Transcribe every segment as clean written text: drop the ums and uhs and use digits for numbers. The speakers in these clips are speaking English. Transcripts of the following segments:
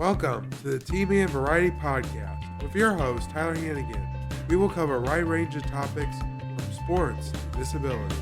Welcome to the T-Man Variety Podcast with your host, Tyler Hannigan. We will cover a wide range of topics from sports to disabilities.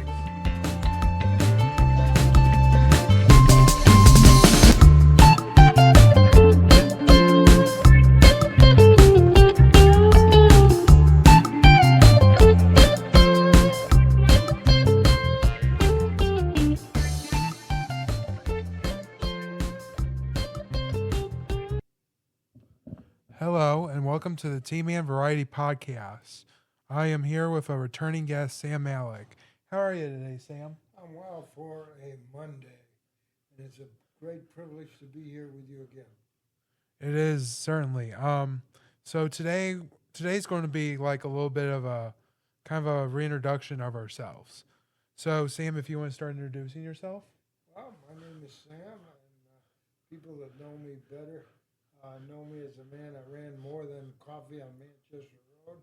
Hello, and welcome to the T-Man Variety Podcast. I am here with a returning guest, Sam Malik. How are you today, Sam? I'm well for a Monday, and it's a great privilege to be here with you again. It is, certainly. So today's going to be like a little bit of a kind of a reintroduction of ourselves. So, Sam, if you want to start introducing yourself. Well, my name is Sam, and people that know me better know me as a man that ran more than coffee on Manchester Road.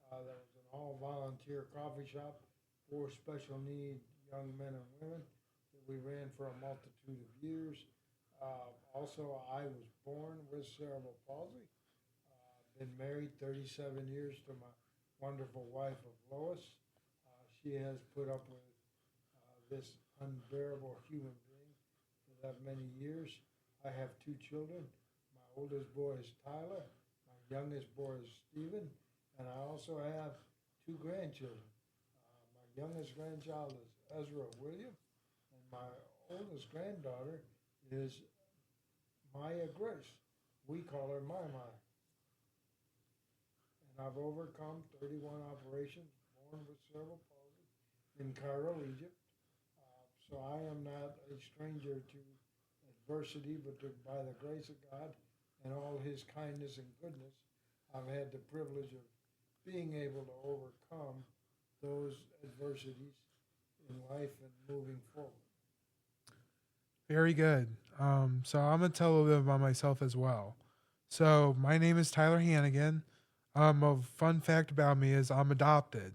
That was an all-volunteer coffee shop for special need young men and women that we ran for a multitude of years. Also, I was born with cerebral palsy. Been married 37 years to my wonderful wife of Lois. She has put up with this unbearable human being for that many years. I have two children. My oldest boy is Tyler. My youngest boy is Stephen. And I also have two grandchildren. My youngest grandchild is Ezra William. And my oldest granddaughter is Maya Grace. We call her Mai. And I've overcome 31 operations, born with cerebral palsy in Cairo, Egypt. So I am not a stranger to adversity, but by the grace of God and all his kindness and goodness, I've had the privilege of being able to overcome those adversities in life and moving forward. Very good. So I'm going to tell a little bit about myself as well. So my name is Tyler Hannigan. A fun fact about me is I'm adopted.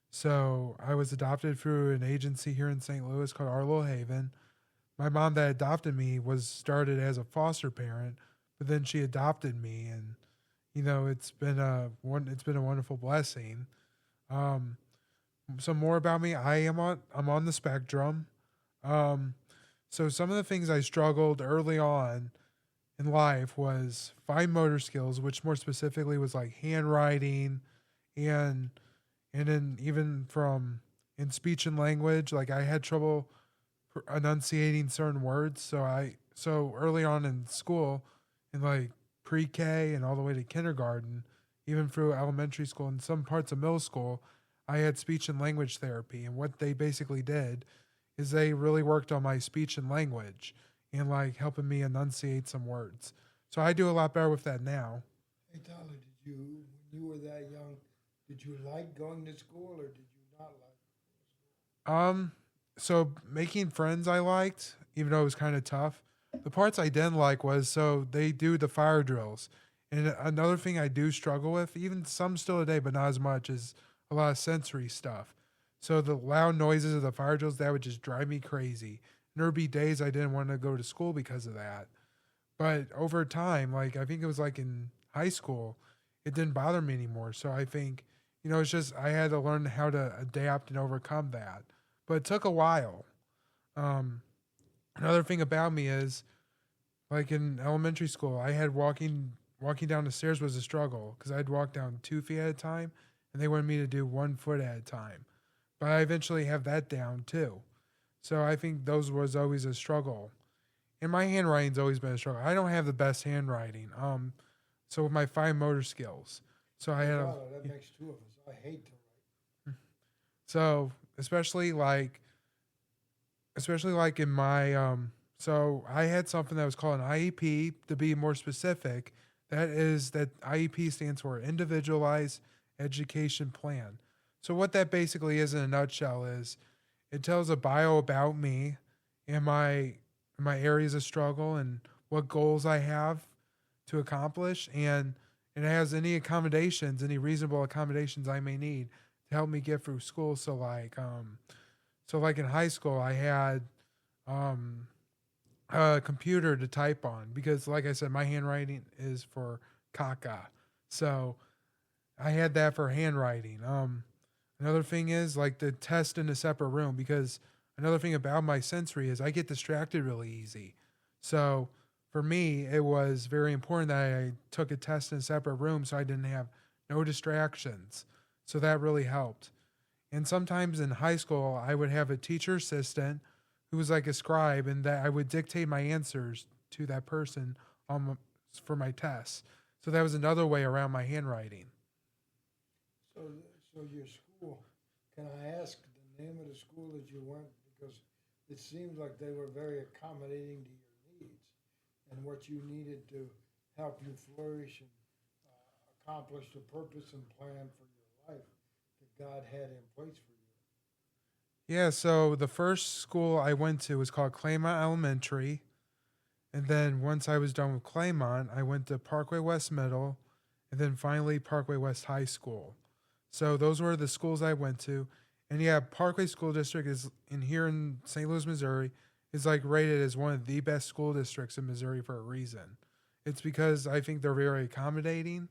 So I was adopted through an agency here in St. Louis called Our Little Haven. My mom that adopted me was started as a foster parent, but then she adopted me, and it's been a wonderful blessing. Some more about me. I'm on the spectrum. So some of the things I struggled early on in life was fine motor skills, which more specifically was like handwriting, and then even in speech and language, like I had trouble enunciating certain words. So early on in school, in like pre-K and all the way to kindergarten, even through elementary school and some parts of middle school, I had speech and language therapy. And what they basically did is they really worked on my speech and language and like helping me enunciate some words. So I do a lot better with that now. Hey, Tyler, when you were that young, did you like going to school or did you not like going to school? So making friends I liked, even though it was kind of tough. The parts I didn't like was, so they do the fire drills. And another thing I do struggle with, even some still today, but not as much, is a lot of sensory stuff. So the loud noises of the fire drills, that would just drive me crazy. And there would be days I didn't want to go to school because of that. But over time, like I think it was like in high school, it didn't bother me anymore. So I think, it's just I had to learn how to adapt and overcome that. But it took a while. Another thing about me is, like in elementary school, I had walking down the stairs was a struggle because I'd walk down 2 feet at a time, and they wanted me to do 1 foot at a time. But I eventually have that down too. So I think those was always a struggle. And my handwriting's always been a struggle. I don't have the best handwriting. So with my fine motor skills. So I had that makes two of us. I hate to write. So especially like in my so I had something that was called an IEP. To be more specific, that IEP stands for Individualized Education Plan. So what that basically is in a nutshell is it tells a bio about me and my areas of struggle and what goals I have to accomplish, and it has any reasonable accommodations I may need to help me get through school. So like in high school, I had a computer to type on because, like I said, my handwriting is for caca. So I had that for handwriting. Another thing is like the test in a separate room because another thing about my sensory is I get distracted really easy. So for me, it was very important that I took a test in a separate room so I didn't have no distractions. So that really helped. And sometimes in high school, I would have a teacher assistant who was like a scribe, and that I would dictate my answers to that person for my tests. So that was another way around my handwriting. So, so your school, can I ask the name of the school that you went? Because it seems like they were very accommodating to your needs and what you needed to help you flourish and accomplish the purpose and plan for your life that God had in place for you. Yeah, so the first school I went to was called Claymont Elementary. And then once I was done with Claymont, I went to Parkway West Middle and then finally Parkway West High School. So those were the schools I went to. And yeah, Parkway School District is in here in St. Louis, Missouri, is like rated as one of the best school districts in Missouri for a reason. It's because I think they're very accommodating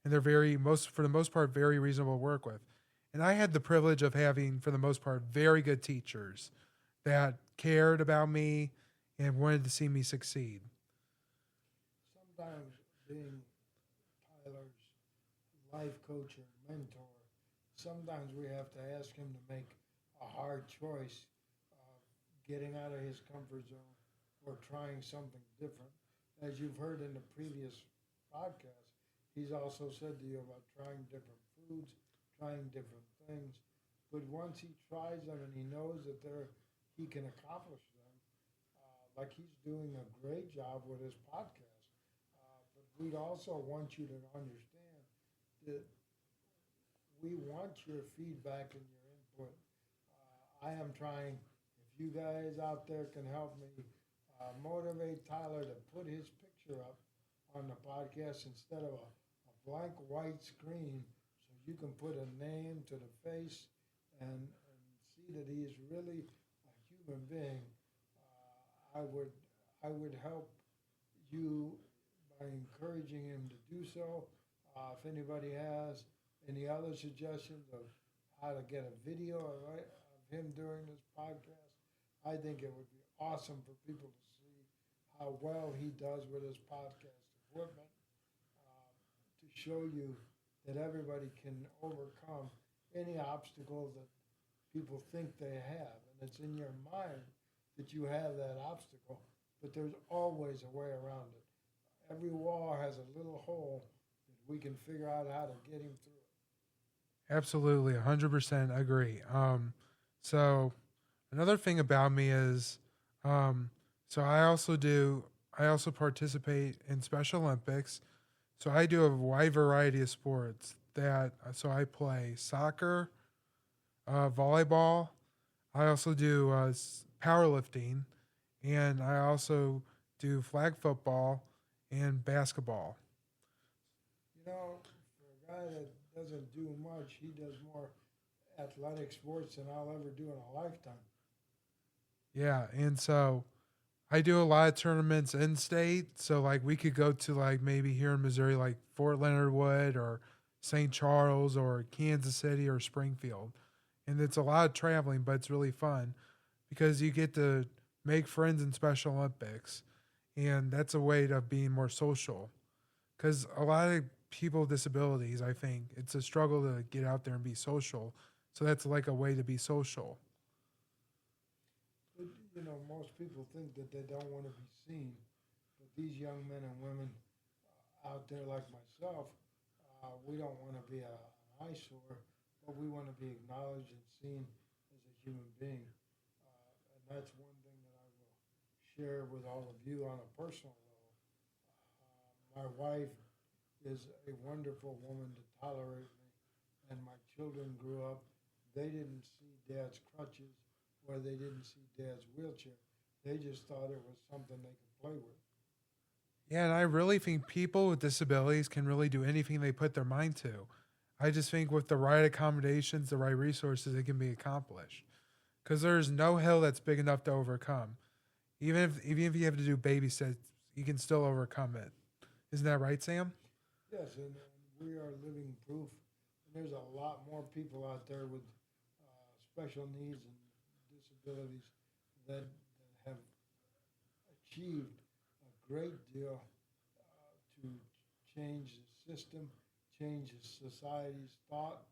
and they're very most for the most part very reasonable to work with. And I had the privilege of having for the most part very good teachers that cared about me and wanted to see me succeed. Sometimes being Tyler's life coach or mentor, sometimes we have to ask him to make a hard choice, getting out of his comfort zone or trying something different. As you've heard in the previous podcast, he's also said to you about trying different foods, trying different things. But once he tries them and he knows that he can accomplish them, like he's doing a great job with his podcast. But we'd also want you to understand that we want your feedback and your input. I am trying, if you guys out there can help me motivate Tyler to put his picture up on the podcast instead of a blank white screen so you can put a name to the face and see that he is really a human being. I would help you by encouraging him to do so. If anybody has any other suggestions of how to get a video of him during this podcast, I think it would be awesome for people to see how well he does with his podcast equipment, to show you that everybody can overcome any obstacle that people think they have. And it's in your mind that you have that obstacle, but there's always a way around it. Every wall has a little hole that we can figure out how to get him through it. Absolutely, 100% agree. So another thing about me is, so I also participate in Special Olympics. So I do a wide variety of sports so I play soccer, volleyball. I also do powerlifting, and I also do flag football and basketball. You know, for a guy that doesn't do much, he does more athletic sports than I'll ever do in a lifetime. Yeah, and so I do a lot of tournaments in state. So like we could go to like maybe here in Missouri, like Fort Leonard Wood or St. Charles or Kansas City or Springfield. And it's a lot of traveling, but it's really fun because you get to make friends in Special Olympics. And that's a way of being more social. Because a lot of people with disabilities, I think, it's a struggle to get out there and be social. So that's like a way to be social. But, you know, most people think that they don't want to be seen. But these young men and women out there like myself, we don't want to be an eyesore, but we want to be acknowledged and seen as a human being. And that's one thing that I will share with all of you on a personal level. My wife is a wonderful woman to tolerate me, and my children grew up. They didn't see Dad's crutches or they didn't see Dad's wheelchair. They just thought it was something they could play with. Yeah, and I really think people with disabilities can really do anything they put their mind to. I just think with the right accommodations, the right resources, it can be accomplished. Because there's no hill that's big enough to overcome. Even if you have to do baby steps, you can still overcome it. Isn't that right, Sam? Yes, and we are living proof. And there's a lot more people out there with special needs and disabilities that have achieved a great deal to change the system, change society's thought,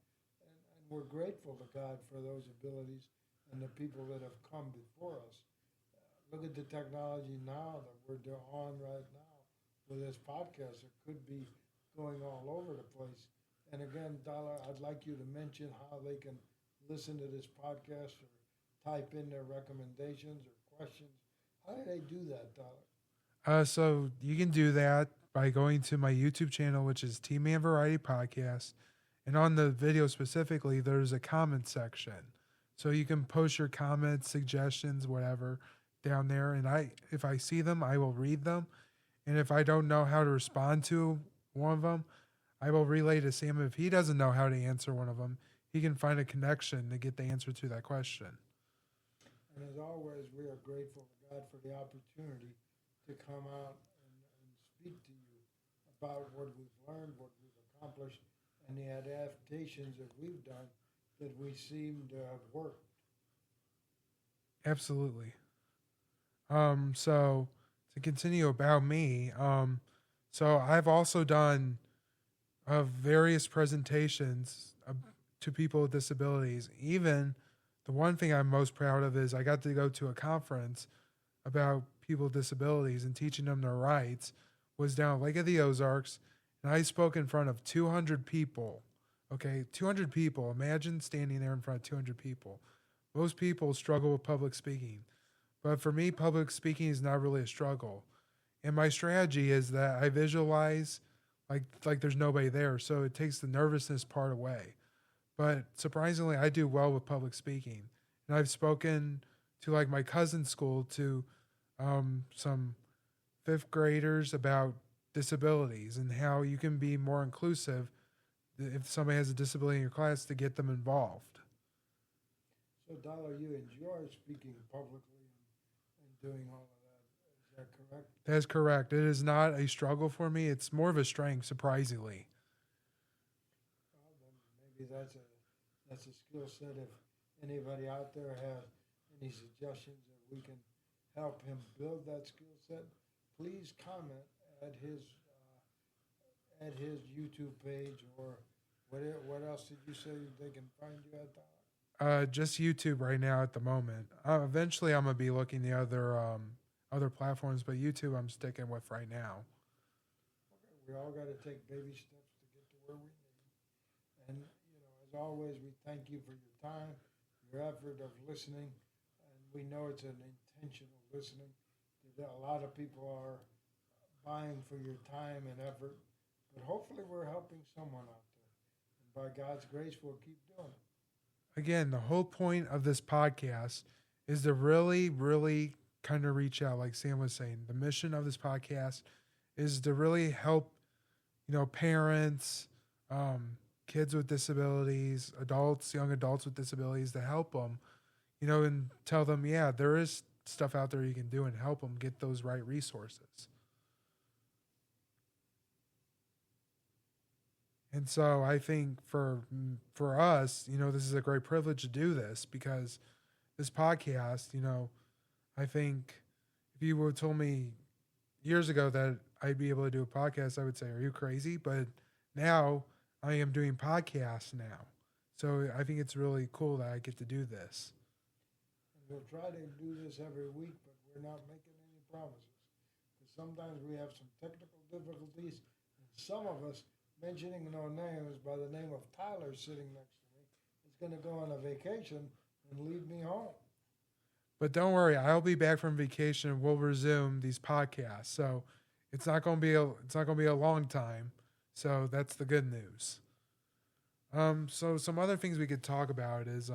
and we're grateful to God for those abilities and the people that have come before us. Look at the technology now that we're on right now with this podcast. It could be going all over the place. And again, Dollar, I'd like you to mention how they can listen to this podcast or type in their recommendations or questions. How do they do that, Dollar? So you can do that by going to my YouTube channel, which is Team Man Variety Podcast. And on the video specifically, there's a comment section. So you can post your comments, suggestions, whatever down there. And if I see them, I will read them. And if I don't know how to respond to one of them, I will relay to Sam. If he doesn't know how to answer one of them, he can find a connection to get the answer to that question. And as always, we are grateful to God for the opportunity to come out and speak to you about what we've learned, what we've accomplished, and the adaptations that we've done that we seem to have worked. Absolutely. So to continue about me, so I've also done various presentations to people with disabilities. Even the one thing I'm most proud of is I got to go to a conference about people with disabilities and teaching them their rights. Was down at Lake of the Ozarks, and I spoke in front of 200 people. Okay, 200 people. Imagine standing there in front of 200 people. Most people struggle with public speaking, but for me, public speaking is not really a struggle. And my strategy is that I visualize like there's nobody there, so it takes the nervousness part away. But surprisingly, I do well with public speaking, and I've spoken to like my cousin's school to some fifth graders about disabilities and how you can be more inclusive if somebody has a disability in your class to get them involved. So, Dollar, you enjoy speaking publicly and doing all of that. Is that correct? That is correct. It is not a struggle for me. It's more of a strength, surprisingly. Well, then maybe that's a skill set. If anybody out there has any suggestions that we can help him build that skill set, please comment at his YouTube page or what else did you say they can find you at? Just YouTube right now at the moment. Eventually, I'm gonna be looking the other platforms, but YouTube I'm sticking with right now. Okay, we all got to take baby steps to get to where we need. And as always, we thank you for your time, your effort of listening, and we know it's an intentional listening. That a lot of people are buying for your time and effort, but hopefully we're helping someone out there. And by God's grace, we'll keep doing it. Again, the whole point of this podcast is to really, really kind of reach out, like Sam was saying. The mission of this podcast is to really help, parents, kids with disabilities, adults, young adults with disabilities, to help them, and tell them, yeah, there is stuff out there you can do and help them get those right resources. And so I think for us, this is a great privilege to do this because this podcast, I think if you would have told me years ago that I'd be able to do a podcast, I would say, are you crazy? But now I am doing podcasts now. So I think it's really cool that I get to do this. And we'll try to do this every week, but we're not making any promises. Because sometimes we have some technical difficulties, and some of us, mentioning no names, by the name of Tyler sitting next to me, is going to go on a vacation and leave me home. But don't worry, I'll be back from vacation and we'll resume these podcasts. So it's not going to be a long time. So that's the good news. So some other things we could talk about is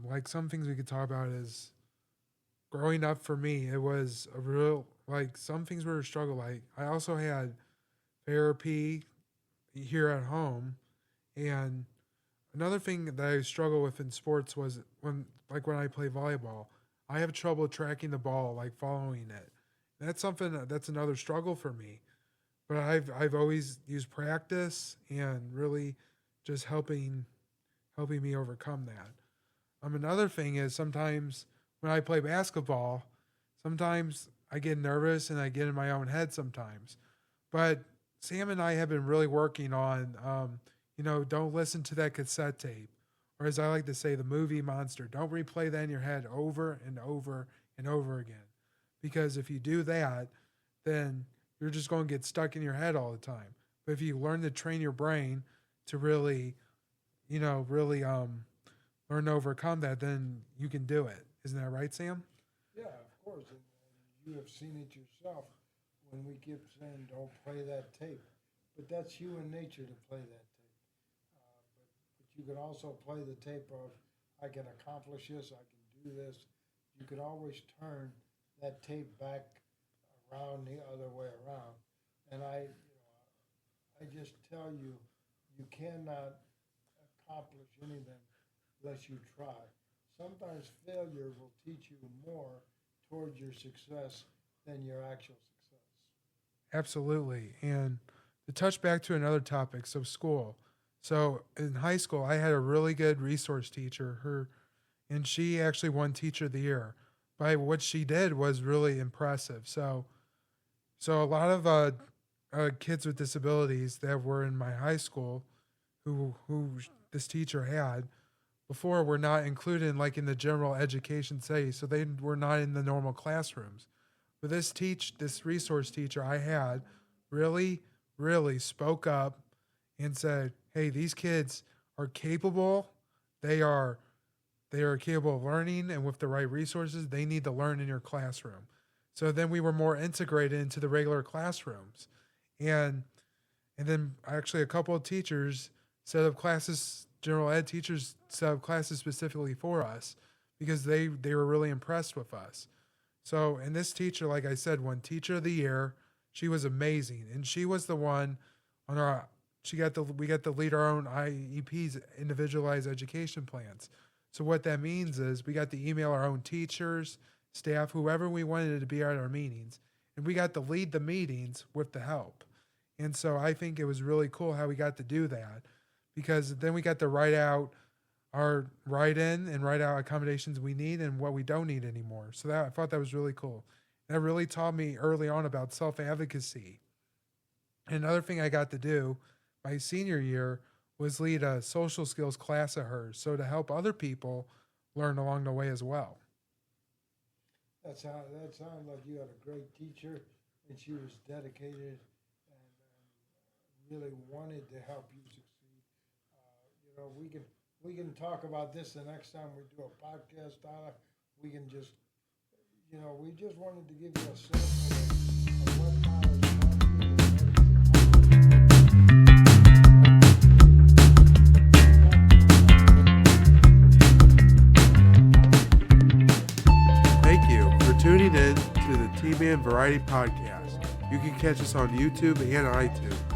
like some things we could talk about is growing up for me, it was a real, like some things were a struggle. Like I also had therapy here at home, and Another thing that I struggle with in sports was when I play volleyball, I have trouble tracking the ball, like following it. That's something that's another struggle for me. But I've always used practice and really just helping me overcome that. Another thing is sometimes when I play basketball, sometimes I get nervous and I get in my own head sometimes. But Sam and I have been really working on, don't listen to that cassette tape. Or as I like to say, the movie monster. Don't replay that in your head over and over and over again. Because if you do that, then you're just going to get stuck in your head all the time. But if you learn to train your brain to really learn to overcome that, then you can do it. Isn't that right, Sam? Yeah, of course. And you have seen it yourself when we keep saying don't play that tape. But that's human nature to play that tape. But you can also play the tape of I can accomplish this, I can do this. You can always turn that tape back around the other way around. And I just tell you, you cannot accomplish anything unless you try. Sometimes failure will teach you more towards your success than your actual success. Absolutely. And to touch back to another topic, so school. So in high school, I had a really good resource teacher, and she actually won Teacher of the Year. But what she did was really impressive. So a lot of kids with disabilities that were in my high school who this teacher had before were not included in the general education study, so they were not in the normal classrooms. But this resource teacher I had really, really spoke up and said, hey, these kids are capable. They are capable of learning, and with the right resources, they need to learn in your classroom. So then we were more integrated into the regular classrooms. And then actually a couple of teachers set up classes, general ed teachers set up classes specifically for us because they were really impressed with us. So, and this teacher, like I said, won Teacher of the Year. She was amazing. And she was the one we got to lead our own IEPs, individualized education plans. So what that means is we got to email our own teachers, staff, whoever we wanted to be at our meetings, and we got to lead the meetings with the help. And so I think it was really cool how we got to do that, because then we got to write in and write out accommodations we need and what we don't need anymore. So I thought that was really cool. And that really taught me early on about self-advocacy. And another thing I got to do my senior year was lead a social skills class of hers, so to help other people learn along the way as well. That sounded like you had a great teacher, and she was dedicated and really wanted to help you succeed. We can talk about this the next time we do a podcast, Tyler. We can just, we just wanted to give you a sample of what Tyler's tuning in to the T-Man Variety Podcast. You can catch us on YouTube and iTunes.